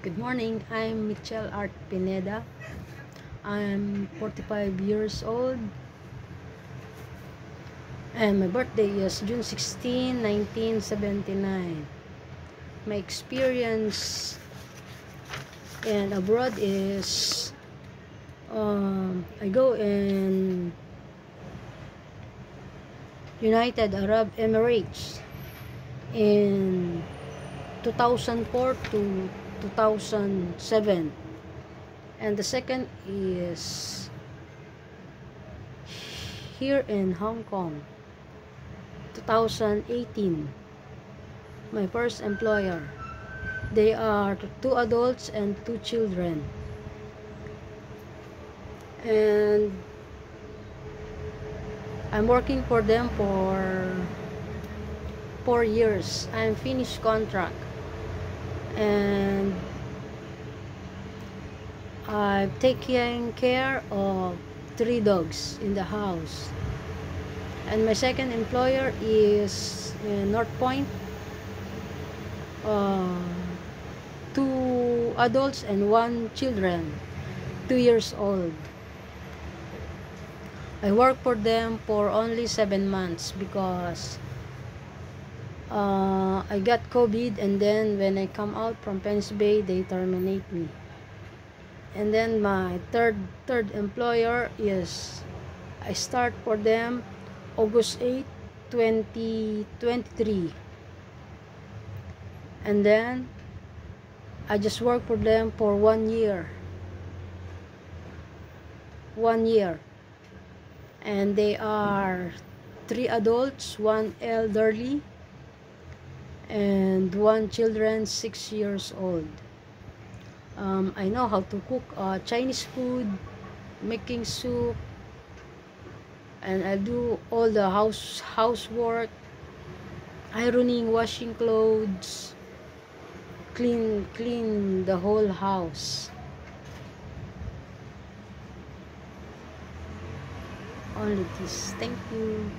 Good morning, I'm Michelle Art Pineda. I'm 45 years old and my birthday is June 16, 1979. My experience in abroad is I go in United Arab Emirates in 2004 to 2007, and the second is here in Hong Kong 2018. My first employer, they are 2 adults and 2 children, and I'm working for them for 4 years. I'm finished contract, and I've taken care of 3 dogs in the house. And my second employer is in North Point, 2 adults and 1 children, 2 years old. I work for them for only 7 months because I got COVID, and then when I come out from Penns Bay, they terminate me. And then my third employer is I start for them August 8, 2023. And then I just work for them for 1 year. 1 year. And they are 3 adults, 1 elderly, and 1 children 6 years old. I know how to cook Chinese food, making soup, and I do all the housework, ironing, washing clothes, clean the whole house. Only this. Thank you.